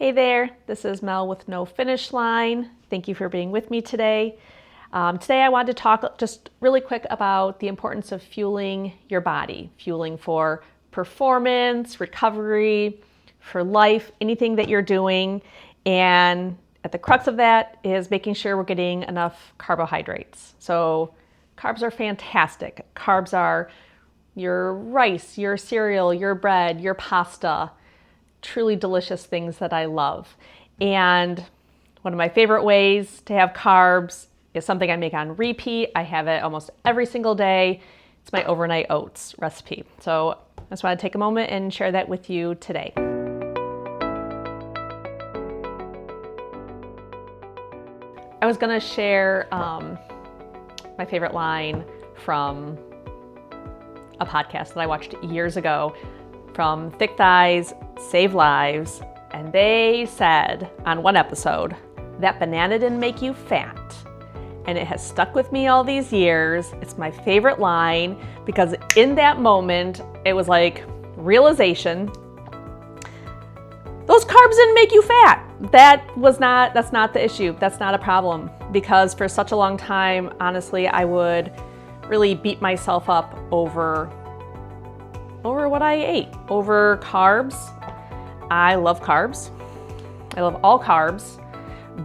Hey there, this is Mel with No Finish Line. Thank you for being with me today. Today I wanted to talk just really quick about the importance of fueling your body, fueling for performance, recovery, for life, anything that you're doing. And at the crux of that is making sure we're getting enough carbohydrates. So carbs are fantastic. Carbs are your rice, your cereal, your bread, your pasta, truly delicious things that I love. And one of my favorite ways to have carbs is something I make on repeat. I have it almost every single day. It's my overnight oats recipe. So I just want to take a moment and share that with you today. I was going to share my favorite line from a podcast that I watched years ago from Thick Thighs Save Lives, and they said on one episode that banana didn't make you fat, and it has stuck with me all these years. It's my favorite line because in that moment it was like realization, those carbs didn't make you fat. That's not the issue. That's not a problem, because for such a long time, honestly, I would really beat myself up over what I ate, over carbs. I love carbs. I love all carbs,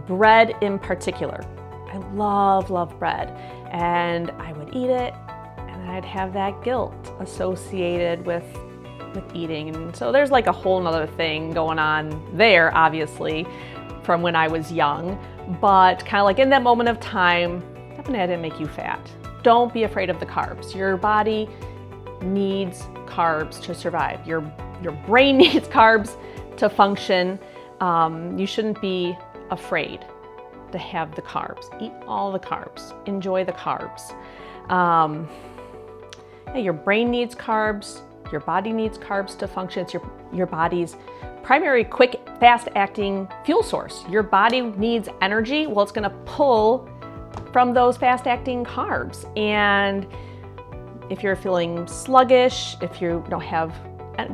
bread in particular. I love bread, and I would eat it and I'd have that guilt associated with eating. And so there's like a whole nother thing going on there, obviously, from when I was young, but kind of like in that moment of time, that banana didn't make you fat. Don't be afraid of the carbs. Your body needs carbs to survive. Your brain needs carbs to function. You shouldn't be afraid to have the carbs. Eat all the carbs. Enjoy the carbs. Your brain needs carbs. Your body needs carbs to function. It's your body's primary, quick, fast-acting fuel source. Your body needs energy. Well, it's going to pull from those fast-acting carbs. And if you're feeling sluggish, if you don't have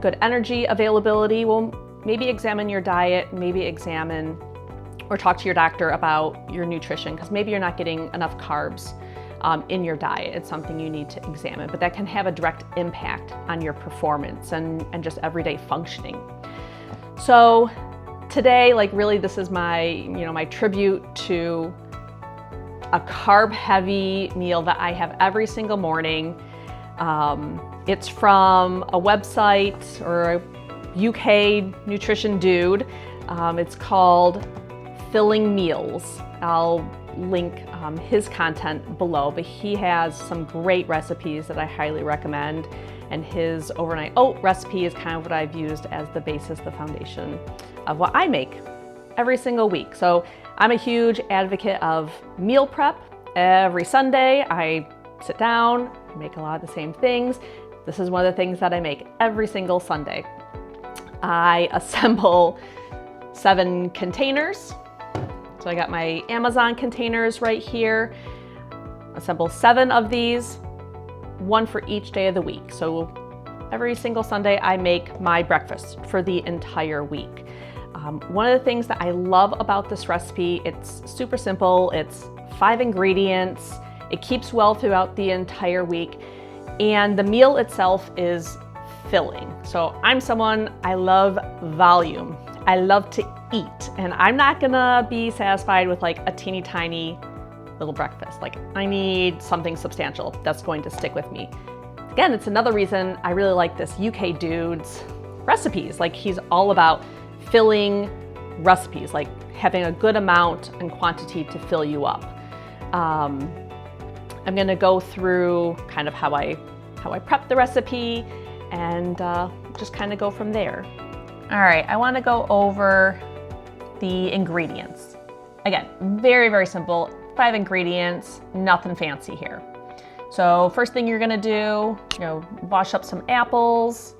good energy availability, well, maybe examine your diet, maybe examine or talk to your doctor about your nutrition, because maybe you're not getting enough carbs in your diet. It's something you need to examine, but that can have a direct impact on your performance and just everyday functioning. So today, like really, this is my tribute to a carb-heavy meal that I have every single morning. It's from a website or a UK nutrition dude. It's called Filling Meals. I'll link his content below, but he has some great recipes that I highly recommend. And his overnight oat recipe is kind of what I've used as the basis, the foundation of what I make every single week. So I'm a huge advocate of meal prep. Every Sunday, I sit down, make a lot of the same things. This is one of the things that I make every single Sunday. I assemble 7 containers. So I got my Amazon containers right here. Assemble 7 of these, 1 for each day of the week. So every single Sunday I make my breakfast for the entire week. One of the things that I love about this recipe, it's super simple. It's 5 ingredients. It keeps well throughout the entire week, and the meal itself is filling. So I'm someone, I love volume. I love to eat, and I'm not gonna be satisfied with like a teeny tiny little breakfast. Like, I need something substantial that's going to stick with me. Again, it's another reason I really like this UK dude's recipes. Like, he's all about filling recipes, like having a good amount and quantity to fill you up. I'm gonna go through kind of how I prep the recipe and just kind of go from there. All right, I wanna go over the ingredients. Again, very, very simple. 5 ingredients, nothing fancy here. So first thing you're gonna do, wash up some apples,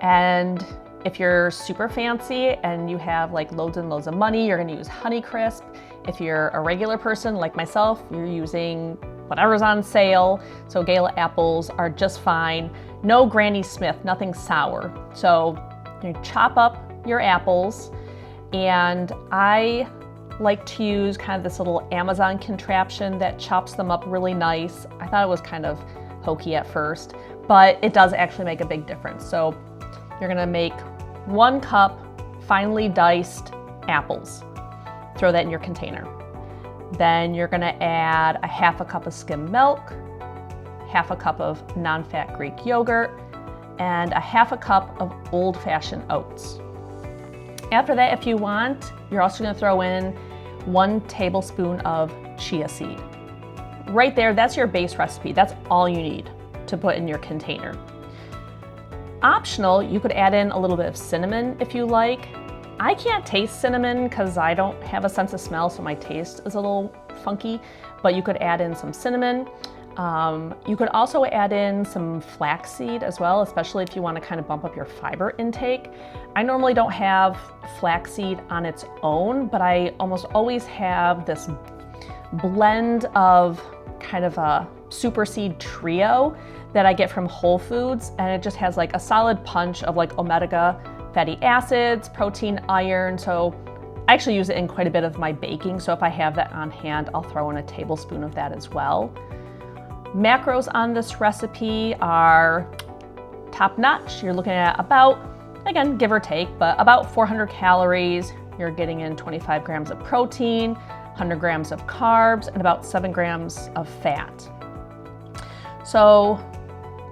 and if you're super fancy and you have like loads and loads of money, you're gonna use Honeycrisp. If you're a regular person like myself, you're using whatever's on sale. So Gala apples are just fine. No Granny Smith, nothing sour. So you chop up your apples And I like to use kind of this little Amazon contraption that chops them up really nice. I thought it was kind of hokey at first, but it does actually make a big difference. So you're gonna make 1 cup finely diced apples. Throw that in your container. Then you're gonna add a 1/2 cup of skim milk, 1/2 cup of non-fat Greek yogurt, and a 1/2 cup of old-fashioned oats. After that, if you want, you're also gonna throw in 1 tablespoon of chia seed. Right there, that's your base recipe. That's all you need to put in your container. Optional, you could add in a little bit of cinnamon if you like. I can't taste cinnamon because I don't have a sense of smell, so my taste is a little funky, but you could add in some cinnamon. You could also add in some flaxseed as well, especially if you want to kind of bump up your fiber intake. I normally don't have flaxseed on its own, but I almost always have this blend of kind of a super seed trio that I get from Whole Foods, and it just has like a solid punch of like omega fatty acids, protein, iron. So I actually use it in quite a bit of my baking. So if I have that on hand, I'll throw in a tablespoon of that as well. Macros on this recipe are top notch. You're looking at about, again, give or take, but about 400 calories. You're getting in 25 grams of protein, 100 grams of carbs, and about 7 grams of fat. So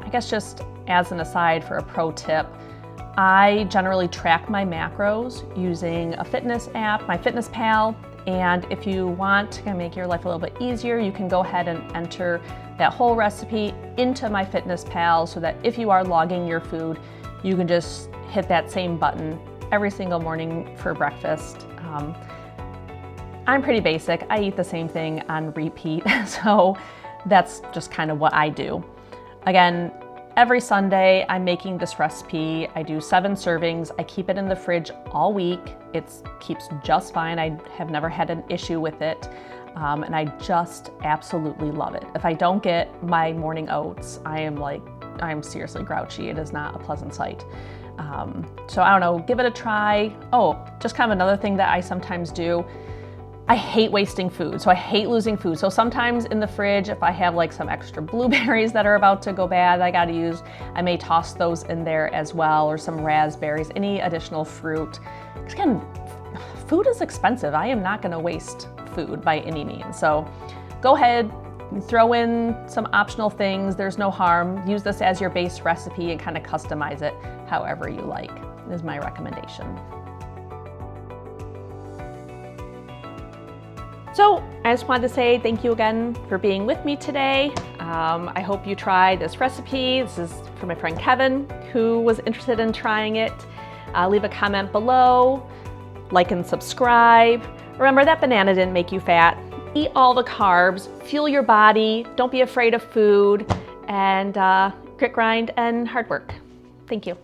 I guess just as an aside for a pro tip, I generally track my macros using a fitness app, MyFitnessPal, and if you want to make your life a little bit easier, you can go ahead and enter that whole recipe into MyFitnessPal so that if you are logging your food, you can just hit that same button every single morning for breakfast. I'm pretty basic. I eat the same thing on repeat, so that's just kind of what I do. Again, every Sunday, I'm making this recipe. I do 7 servings. I keep it in the fridge all week. It keeps just fine. I have never had an issue with it. And I just absolutely love it. If I don't get my morning oats, I'm seriously grouchy. It is not a pleasant sight. So I don't know, give it a try. Oh, just kind of another thing that I sometimes do. I hate wasting food, so I hate losing food. So sometimes in the fridge, if I have like some extra blueberries that are about to go bad, I may toss those in there as well, or some raspberries, any additional fruit. Because again, food is expensive. I am not gonna waste food by any means. So go ahead, throw in some optional things. There's no harm. Use this as your base recipe and kind of customize it however you like, is my recommendation. So I just wanted to say thank you again for being with me today. I hope you try this recipe. This is for my friend Kevin, who was interested in trying it. Leave a comment below, like and subscribe. Remember that banana didn't make you fat. Eat all the carbs, fuel your body, don't be afraid of food, and grit, grind, and hard work. Thank you.